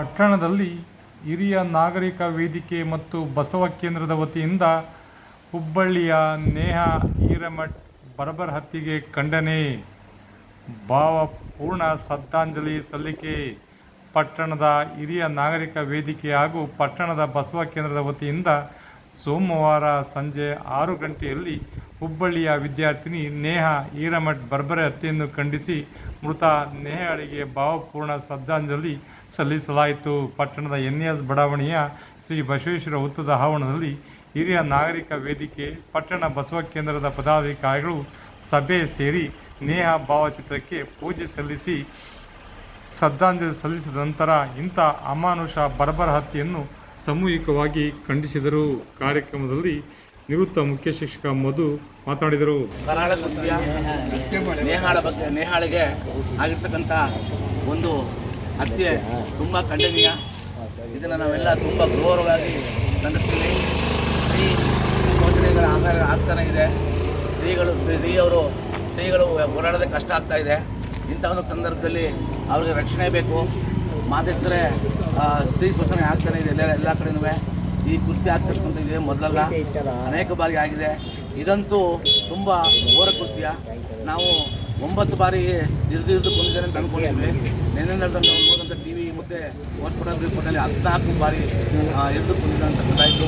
ಪಟ್ಟಣದಲ್ಲಿ ಹಿರಿಯ ನಾಗರಿಕ ವೇದಿಕೆ ಮತ್ತು ಬಸವ ಕೇಂದ್ರದ ವತಿಯಿಂದ ಹುಬ್ಬಳ್ಳಿಯ ನೇಹಾ ಹಿರೇಮಠ್ ಬರ್ಬರ್ ಹತ್ಯೆಗೆ ಖಂಡನೆ, ಭಾವಪೂರ್ಣ ಶ್ರದ್ಧಾಂಜಲಿ ಸಲ್ಲಿಕೆ. ಪಟ್ಟಣದ ಹಿರಿಯ ನಾಗರಿಕ ವೇದಿಕೆ ಹಾಗೂ ಪಟ್ಟಣದ ಬಸವ ಕೇಂದ್ರದ ವತಿಯಿಂದ ಸೋಮವಾರ ಸಂಜೆ 6 ಗಂಟೆಯಲ್ಲಿ ಹುಬ್ಬಳ್ಳಿಯ ವಿದ್ಯಾರ್ಥಿನಿ ನೇಹಾ ಹಿರೇಮಠ್ ಬರ್ಬರ್ ಹತ್ಯೆಯನ್ನು ಖಂಡಿಸಿ ಮೃತ ನೇಹಾಳಿಗೆ ಭಾವಪೂರ್ಣ ಶ್ರದ್ಧಾಂಜಲಿ ಸಲ್ಲಿಸಲಾಯಿತು. ಪಟ್ಟಣದ ಎನ್ಎಸ್ ಬಡಾವಣೆಯ ಶ್ರೀ ಬಸವೇಶ್ವರ ವೃತ್ತದ ಆವರಣದಲ್ಲಿ ಹಿರಿಯ ನಾಗರಿಕ ವೇದಿಕೆ, ಪಟ್ಟಣ ಬಸವ ಕೇಂದ್ರದ ಪದಾಧಿಕಾರಿಗಳು ಸಭೆ ಸೇರಿ ನೇಹಾ ಭಾವಚಿತ್ರಕ್ಕೆ ಪೂಜೆ ಸಲ್ಲಿಸಿ ಶ್ರದ್ಧಾಂಜಲಿ ಸಲ್ಲಿಸಿದ ನಂತರ ಇಂಥ ಅಮಾನುಷ ಬರ್ಬರ್ ಹತ್ಯೆಯನ್ನು ಸಾಮೂಹಿಕವಾಗಿ ಖಂಡಿಸಿದರು. ಕಾರ್ಯಕ್ರಮದಲ್ಲಿ ನಿವೃತ್ತ ಮುಖ್ಯ ಶಿಕ್ಷಕ ಮಧು ಮಾತನಾಡಿದರು. ಕರಾಳ ಕೃತ್ಯ ನೇಹಾಳಿಗೆ ಆಗಿರ್ತಕ್ಕಂಥ ಒಂದು ಹತ್ಯೆ ತುಂಬ ಖಂಡನೀಯ. ಇದನ್ನು ನಾವೆಲ್ಲ ತುಂಬ ಗೌರವವಾಗಿ ಖಂಡಿಸ್ತೀವಿ. ಸ್ತ್ರೀ ಶೋಷಣೆಗಳ ಆಗ್ತಾನೆ ಇದೆ. ಸ್ತ್ರೀಗಳು ಓಡಾಡೋದೇ ಕಷ್ಟ ಆಗ್ತಾ ಇದೆ. ಇಂಥ ಒಂದು ಸಂದರ್ಭದಲ್ಲಿ ಅವ್ರಿಗೆ ರಕ್ಷಣೆ ಬೇಕು. ಮಾತಿದ್ದರೆ ಸ್ತ್ರೀ ಶೋಷಣೆ ಆಗ್ತಾನೆ ಇದೆ ಎಲ್ಲ ಕಡೆನೂ. ಈ ಕೃತ್ಯ ಆಗ್ತಕ್ಕಂಥ ಇದೆ ಮೊದಲಲ್ಲ, ಅನೇಕ ಬಾರಿ ಆಗಿದೆ. ಇದಂತೂ ತುಂಬ ಘೋರ ಕೃತ್ಯ. ನಾವು 9 ಬಾರಿ ಹಿಡಿದು ಕೊಂಡಿದ್ದೇನೆ ಅಂತ ಅಂದ್ಕೊಂಡಿದ್ವಿ. ನೆನ್ನೆ ನೋಡಿದಂಥ ಟಿ ವಿ ಮತ್ತು ಹೋಸ್ಪಿಟಲ್ ರಿಪೋರ್ಟಲ್ಲಿ 14 ಬಾರಿ ಹಿಡಿದು ಕೊಂಡಿದ್ದೇನೆ ಅಂತ ಗೊತ್ತಾಯಿತು.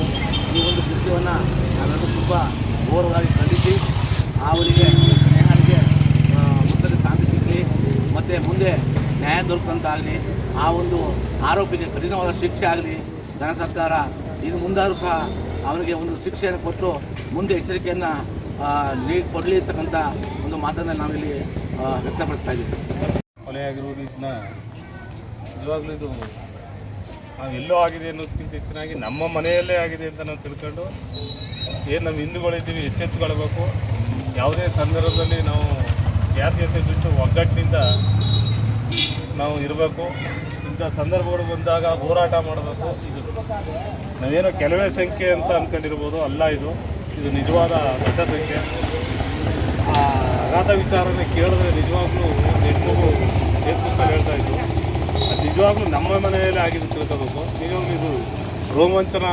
ಈ ಒಂದು ಕೃತ್ಯವನ್ನು ನಾವೆಲ್ಲರೂ ತುಂಬ ಘೋರವಾಗಿ ಖಂಡಿಸಿ ಅವರಿಗೆ ನೇಹಾಳಿಗೆ ಮೊತ್ತದಲ್ಲಿ ಶಾಂತಿ ಸಿಗಲಿ ಮತ್ತು ಮುಂದೆ ನ್ಯಾಯ ದೊರಕಂತಾಗಲಿ, ಆ ಒಂದು ಆರೋಪಿಗೆ ಕಠಿಣವಾದ ಶಿಕ್ಷೆ ಆಗಲಿ. ಘನ ಸರ್ಕಾರ ಇದು ಮುಂದಾದರೂ ಸಹ ಅವರಿಗೆ ಒಂದು ಶಿಕ್ಷೆಯನ್ನು ಕೊಟ್ಟು ಮುಂದೆ ಎಚ್ಚರಿಕೆಯನ್ನು ಕೊಡಲಿ ಇರ್ತಕ್ಕಂಥ ಒಂದು ಮಾತನ್ನು ನಾವಿಲ್ಲಿ ವ್ಯಕ್ತಪಡಿಸ್ತಾ ಇದ್ದೀವಿ. ಕೊಲೆಯಾಗಿರುವುದು ಇದನ್ನ ನಿಜವಾಗ್ಲೂ ಇದು ನಾವು ಎಲ್ಲೋ ಆಗಿದೆ ಅನ್ನೋದಕ್ಕಿಂತ ಹೆಚ್ಚಿನಾಗಿ ನಮ್ಮ ಮನೆಯಲ್ಲೇ ಆಗಿದೆ ಅಂತ ನಾವು ತಿಳ್ಕೊಂಡು ಏನು ನಮ್ಮ ಹಿಂದೂಗಳಿದ್ದೀವಿ ಎಚ್ಚೆತ್ತುಕೊಳ್ಬೇಕು. ಯಾವುದೇ ಸಂದರ್ಭದಲ್ಲಿ ನಾವು ಜಾತೀಯತೆ ಬಿಟ್ಟು ಒಗ್ಗಟ್ಟಿನಿಂದ ನಾವು ಇರಬೇಕು. ಇಂಥ ಸಂದರ್ಭಗಳು ಬಂದಾಗ ಹೋರಾಟ ಮಾಡಬೇಕು. ಇದು ನಾವೇನೋ ಕೆಲವೇ ಸಂಖ್ಯೆ ಅಂತ ಅಂದ್ಕೊಂಡಿರ್ಬೋದು, ಅಲ್ಲ, ಇದು ನಿಜವಾದ ದೊಡ್ಡ ಸಂಖ್ಯೆ. ಅಗಾಧ ವಿಚಾರನೆ ಕೇಳಿದ್ರೆ ನಿಜವಾಗ್ಲೂ ಹೆಣ್ಮಗು ಫೇಸ್ಬುಕ್ಕಲ್ಲಿ ಹೇಳ್ತಾ ಇದ್ದು ಅದು ನಿಜವಾಗ್ಲೂ ನಮ್ಮ ಮನೆಯಲ್ಲೇ ಆಗಿದೆ ತಿಳ್ಕೋಬೇಕು. ನಿಜವಾಗ್ಲೂ ಇದು ರೋಮಾಂಚನ